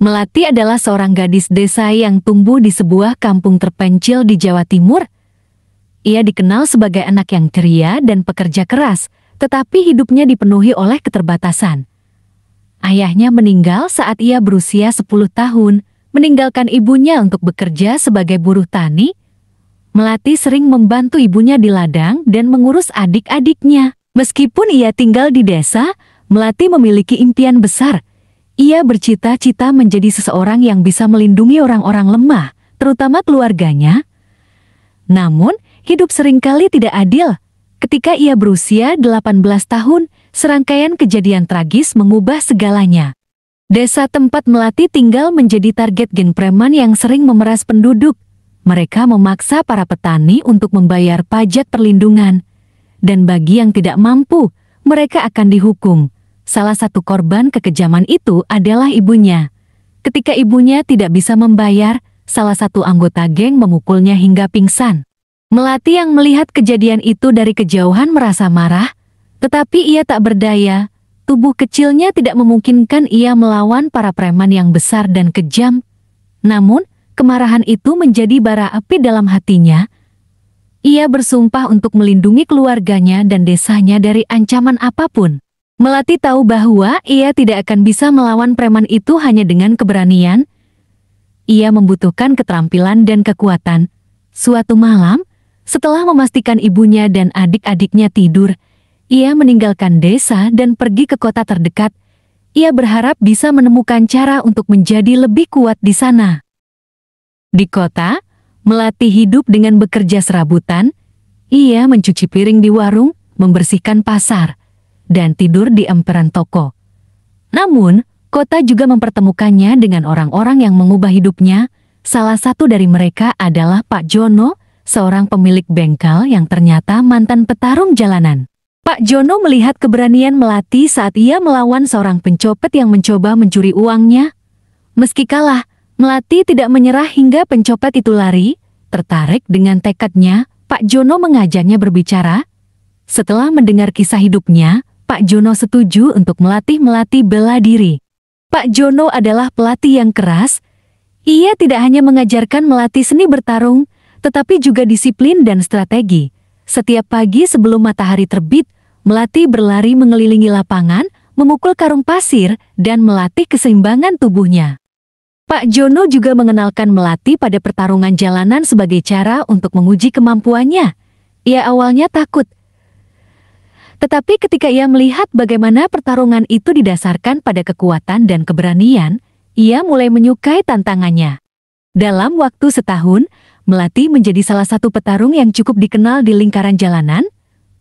Melati adalah seorang gadis desa yang tumbuh di sebuah kampung terpencil di Jawa Timur. Ia dikenal sebagai anak yang ceria dan pekerja keras, tetapi hidupnya dipenuhi oleh keterbatasan. Ayahnya meninggal saat ia berusia 10 tahun, meninggalkan ibunya untuk bekerja sebagai buruh tani. Melati sering membantu ibunya di ladang dan mengurus adik-adiknya. Meskipun ia tinggal di desa, Melati memiliki impian besar. Ia bercita-cita menjadi seseorang yang bisa melindungi orang-orang lemah, terutama keluarganya. Namun, hidup seringkali tidak adil. Ketika ia berusia 18 tahun, serangkaian kejadian tragis mengubah segalanya. Desa tempat Melati tinggal menjadi target geng preman yang sering memeras penduduk. Mereka memaksa para petani untuk membayar pajak perlindungan. Dan bagi yang tidak mampu, mereka akan dihukum. Salah satu korban kekejaman itu adalah ibunya. Ketika ibunya tidak bisa membayar, salah satu anggota geng memukulnya hingga pingsan. Melati yang melihat kejadian itu dari kejauhan merasa marah, tetapi ia tak berdaya. Tubuh kecilnya tidak memungkinkan ia melawan para preman yang besar dan kejam. Namun, kemarahan itu menjadi bara api dalam hatinya. Ia bersumpah untuk melindungi keluarganya dan desanya dari ancaman apapun. Melati tahu bahwa ia tidak akan bisa melawan preman itu hanya dengan keberanian. Ia membutuhkan keterampilan dan kekuatan. Suatu malam, setelah memastikan ibunya dan adik-adiknya tidur, ia meninggalkan desa dan pergi ke kota terdekat. Ia berharap bisa menemukan cara untuk menjadi lebih kuat di sana. Di kota, Melati hidup dengan bekerja serabutan. Ia mencuci piring di warung, membersihkan pasar, dan tidur di emperan toko. Namun, kota juga mempertemukannya dengan orang-orang yang mengubah hidupnya. Salah satu dari mereka adalah Pak Jono, seorang pemilik bengkel yang ternyata mantan petarung jalanan. Pak Jono melihat keberanian Melati saat ia melawan seorang pencopet yang mencoba mencuri uangnya. Meski kalah, Melati tidak menyerah hingga pencopet itu lari. Tertarik dengan tekadnya, Pak Jono mengajaknya berbicara. Setelah mendengar kisah hidupnya, Pak Jono setuju untuk melatih Melati bela diri. Pak Jono adalah pelatih yang keras. Ia tidak hanya mengajarkan Melati seni bertarung, tetapi juga disiplin dan strategi. Setiap pagi sebelum matahari terbit, Melati berlari mengelilingi lapangan, memukul karung pasir, dan melatih keseimbangan tubuhnya. Pak Jono juga mengenalkan Melati pada pertarungan jalanan sebagai cara untuk menguji kemampuannya. Ia awalnya takut. Tetapi ketika ia melihat bagaimana pertarungan itu didasarkan pada kekuatan dan keberanian, ia mulai menyukai tantangannya. Dalam waktu setahun, Melati menjadi salah satu petarung yang cukup dikenal di lingkaran jalanan.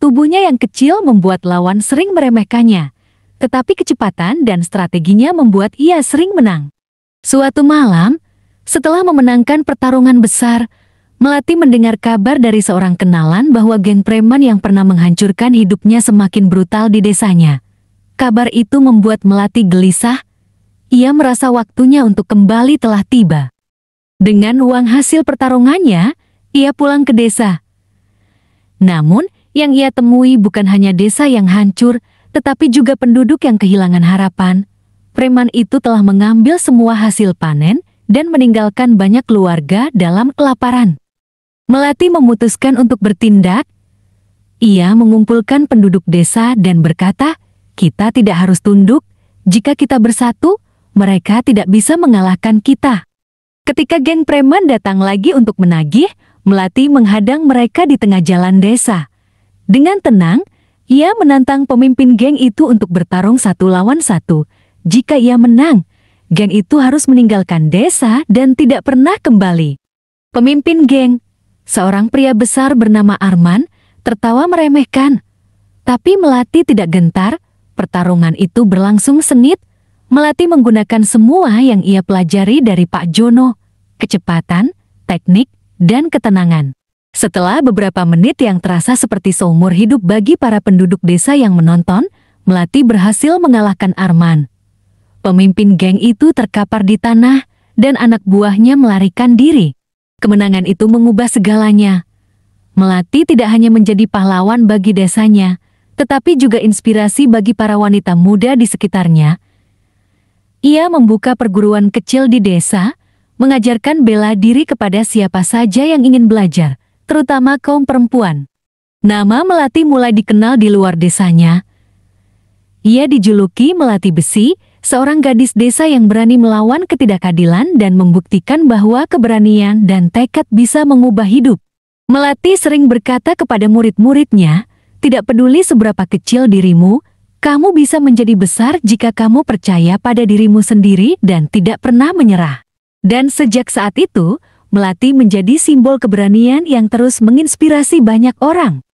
Tubuhnya yang kecil membuat lawan sering meremehkannya. Tetapi kecepatan dan strateginya membuat ia sering menang. Suatu malam, setelah memenangkan pertarungan besar, Melati mendengar kabar dari seorang kenalan bahwa geng preman yang pernah menghancurkan hidupnya semakin brutal di desanya. Kabar itu membuat Melati gelisah. Ia merasa waktunya untuk kembali telah tiba. Dengan uang hasil pertarungannya, ia pulang ke desa. Namun, yang ia temui bukan hanya desa yang hancur, tetapi juga penduduk yang kehilangan harapan. Preman itu telah mengambil semua hasil panen dan meninggalkan banyak keluarga dalam kelaparan. Melati memutuskan untuk bertindak. Ia mengumpulkan penduduk desa dan berkata, "Kita tidak harus tunduk. Jika kita bersatu, mereka tidak bisa mengalahkan kita." Ketika geng preman datang lagi untuk menagih, Melati menghadang mereka di tengah jalan desa. Dengan tenang, ia menantang pemimpin geng itu untuk bertarung 1 lawan 1. Jika ia menang, geng itu harus meninggalkan desa dan tidak pernah kembali. Pemimpin geng, seorang pria besar bernama Arman, tertawa meremehkan. Tapi Melati tidak gentar. Pertarungan itu berlangsung sengit. Melati menggunakan semua yang ia pelajari dari Pak Jono, kecepatan, teknik, dan ketenangan. Setelah beberapa menit yang terasa seperti seumur hidup bagi para penduduk desa yang menonton, Melati berhasil mengalahkan Arman. Pemimpin geng itu terkapar di tanah, dan anak buahnya melarikan diri. Kemenangan itu mengubah segalanya. Melati tidak hanya menjadi pahlawan bagi desanya, tetapi juga inspirasi bagi para wanita muda di sekitarnya. Ia membuka perguruan kecil di desa, mengajarkan bela diri kepada siapa saja yang ingin belajar, terutama kaum perempuan. Nama Melati mulai dikenal di luar desanya. Ia dijuluki Melati Besi, seorang gadis desa yang berani melawan ketidakadilan dan membuktikan bahwa keberanian dan tekad bisa mengubah hidup. Melati sering berkata kepada murid-muridnya, "Tidak peduli seberapa kecil dirimu, kamu bisa menjadi besar jika kamu percaya pada dirimu sendiri dan tidak pernah menyerah." Dan sejak saat itu, Melati menjadi simbol keberanian yang terus menginspirasi banyak orang.